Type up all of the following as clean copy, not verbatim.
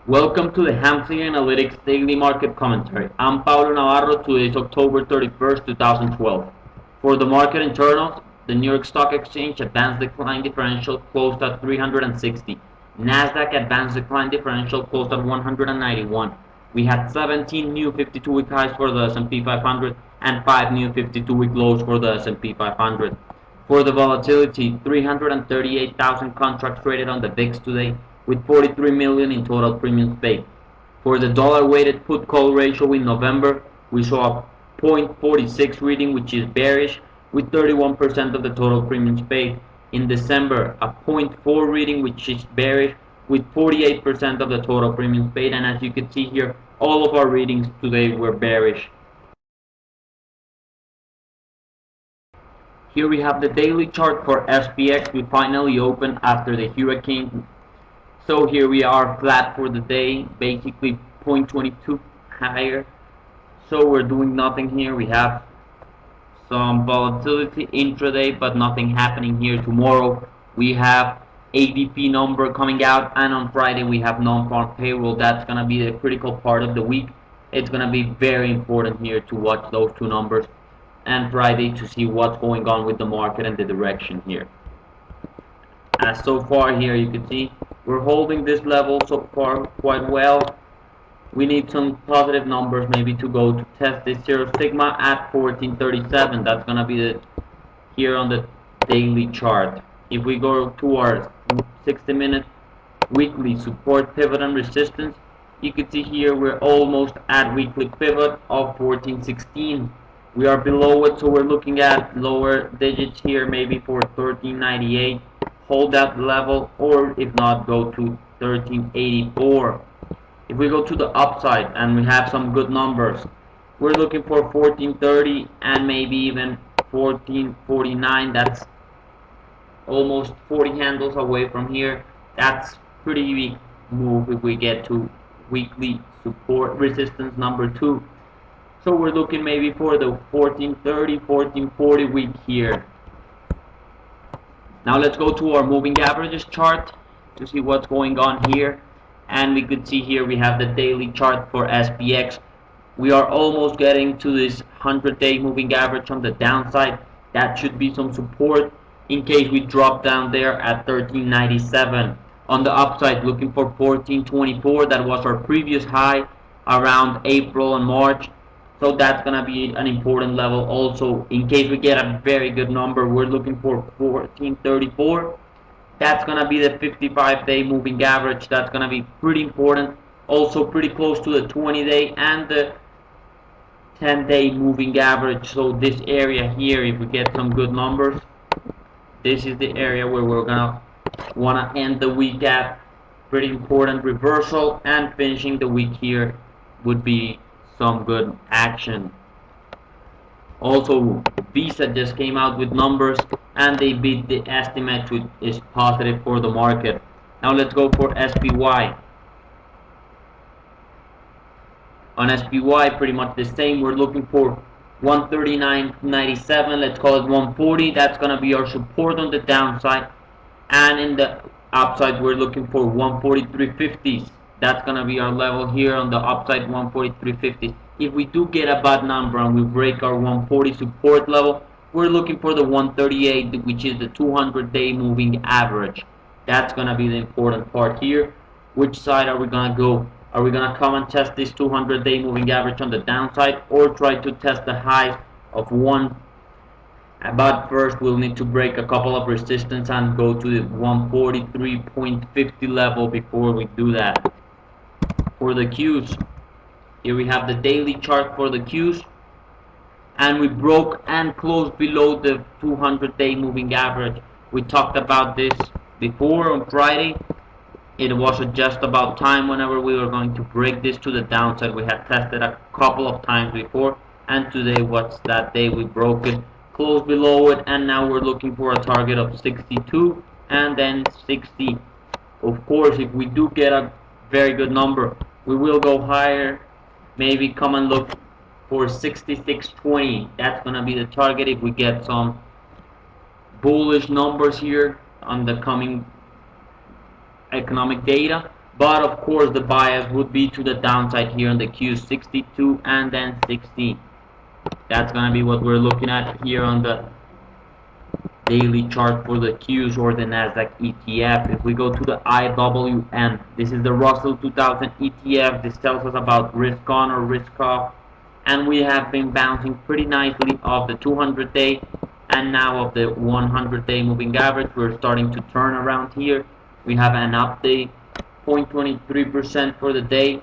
Welcome to the Hamsi Analytics Daily Market Commentary. I'm Paulo Navarro. Today is October 31st, 2012. For the market internals, the New York Stock Exchange advanced decline differential closed at 360. Nasdaq advanced decline differential closed at 191. We had 17 new 52-week highs for the S&P 500 and 5 new 52-week lows for the S&P 500. For the volatility, 338,000 contracts traded on the VIX today, with 43 million in total premiums paid. For the dollar-weighted put-call ratio in November, we saw a 0.46 reading, which is bearish, with 31% of the total premiums paid. In December, a 0.4 reading, which is bearish, with 48% of the total premiums paid. And as you can see here, all of our readings today were bearish. Here we have the daily chart for SPX. We finally opened after the hurricane. So here we are flat for the day, basically 0.22 higher. So we're doing nothing here. We have some volatility intraday, but nothing happening here. Tomorrow we have ADP number coming out, and on Friday we have non-farm payroll. That's going to be the critical part of the week. It's going to be very important here to watch those two numbers, and Friday to see what's going on with the market and the direction here. As so far here you can see we're holding this level so far quite well. We need some positive numbers maybe to go to test this zero sigma at 1437. That's gonna be the here on the daily chart. If we go to our 60-minute weekly support, pivot, and resistance, you can see here we're almost at weekly pivot of 1416. We are below it, so we're looking at lower digits here, maybe for 1398. Hold that level, or if not, go to 1384. If we go to the upside and we have some good numbers, we're looking for 1430 and maybe even 1449. That's almost 40 handles away from here. That's pretty big move if we get to weekly support resistance number 2. So we're looking maybe for the 1430, 1440 week here. Now let's go to our moving averages chart to see what's going on here. And we could see here we have the daily chart for SPX. We are almost getting to this 100-day moving average on the downside. That should be some support in case we drop down there at 1397. On the upside, looking for 1424. That was our previous high around April and March. So that's going to be an important level also. In case we get a very good number, we're looking for 1434. That's going to be the 55-day moving average. That's going to be pretty important. Also pretty close to the 20-day and the 10-day moving average. So this area here, if we get some good numbers, this is the area where we're going to want to end the week at. Pretty important reversal, and finishing the week here would be some good action. Also, Visa just came out with numbers and they beat the estimate, which is positive for the market. Now let's go for SPY. On SPY, pretty much the same. We're looking for 139.97. Let's call it 140. That's going to be our support on the downside. And in the upside, we're looking for 143.50. That's going to be our level here on the upside, 143.50. If we do get a bad number and we break our 140 support level, we're looking for the 138, which is the 200-day moving average. That's going to be the important part here. Which side are we going to go? Are we going to come and test this 200-day moving average on the downside, or try to test the highs of 1? But first we'll need to break a couple of resistance and go to the 143.50 level before we do that. For the Qs, here we have the daily chart for the Qs, and we broke and closed below the 200-day moving average. We talked about this before on Friday. It was just about time whenever we were going to break this to the downside. We had tested a couple of times before, and today was that day we broke it, closed below it, and now we're looking for a target of 62 and then 60. Of course, if we do get a very good number, we will go higher. Maybe come and look for 66.20. That's going to be the target if we get some bullish numbers here on the coming economic data. But of course the bias would be to the downside here on the Q62 and then 60. That's gonna be what we're looking at here on the daily chart for the Qs or the Nasdaq ETF. If we go to the IWM, this is the Russell 2000 ETF. This tells us about risk on or risk off, and we have been bouncing pretty nicely off the 200-day and now of the 100-day moving average. We're starting to turn around here. We have an update 0.23% for the day,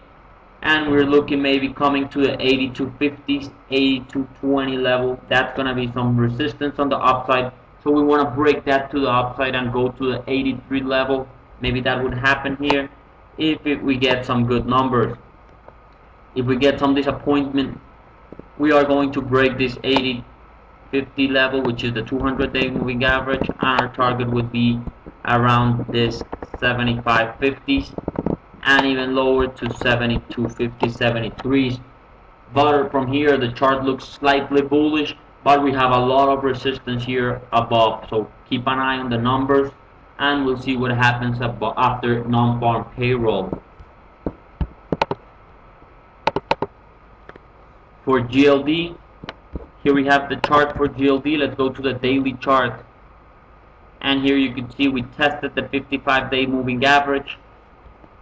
and we're looking maybe coming to the 8250s, 8220 level. That's gonna be some resistance on the upside, so we want to break that to the upside and go to the 83 level. Maybe that would happen here if we get some good numbers. If we get some disappointment, we are going to break this 8050 level, which is the 200-day moving average, and our target would be around this 7550s and even lower to 7250, 73s. But from here the chart looks slightly bullish, but we have a lot of resistance here above, so keep an eye on the numbers and we'll see what happens after non-farm payroll. For GLD, here we have the chart for GLD. Let's go to the daily chart, and here you can see we tested the 55-day moving average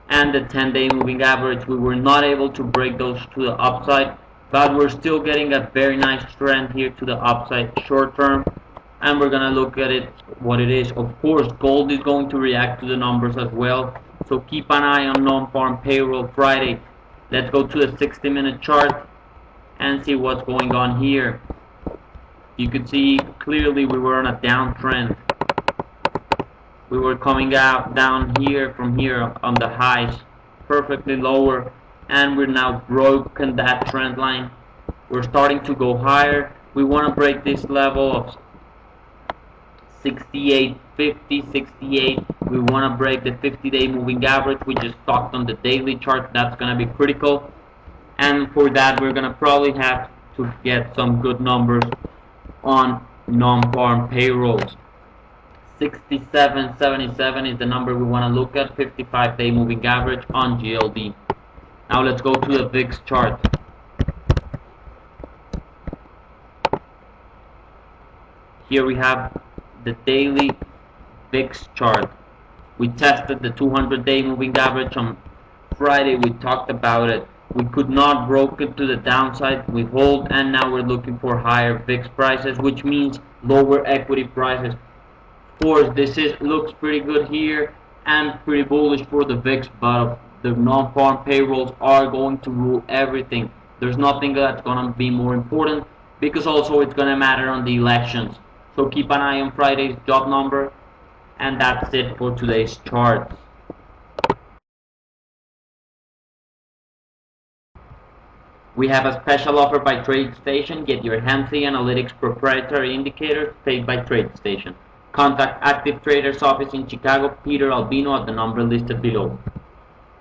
and the 10-day moving average. We were not able to break those to the upside, but we're still getting a very nice trend here to the upside short term, and we're gonna look at it what it is. Of course, gold is going to react to the numbers as well, so keep an eye on non-farm payroll Friday. Let's go to the 60-minute chart and see what's going on here. You can see clearly we were on a downtrend. We were coming out down here from here on the highs, perfectly lower, and we're now broken that trend line. We're starting to go higher. We want to break this level of 68.50, 68. We want to break the 50-day moving average, which is stocked on the daily chart. That's going to be critical, and for that we're going to probably have to get some good numbers on non-farm payrolls. 67.77 is the number we want to look at, 55-day moving average on GLD. Now let's go to the VIX chart. Here we have the daily VIX chart. We tested the 200-day moving average on Friday. We talked about it. We could not broke it to the downside. We hold, and now we're looking for higher VIX prices, which means lower equity prices. Of course, this looks pretty good here and pretty bullish for the VIX, but the non-farm payrolls are going to rule everything. There's nothing that's going to be more important, because also it's going to matter on the elections. So keep an eye on Friday's job number, and that's it for today's charts. We have a special offer by TradeStation. Get your Hansi Analytics proprietary indicators paid by TradeStation. Contact Active Traders office in Chicago, Peter Albino, at the number listed below.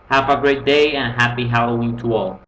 Have a great day and happy Halloween to all.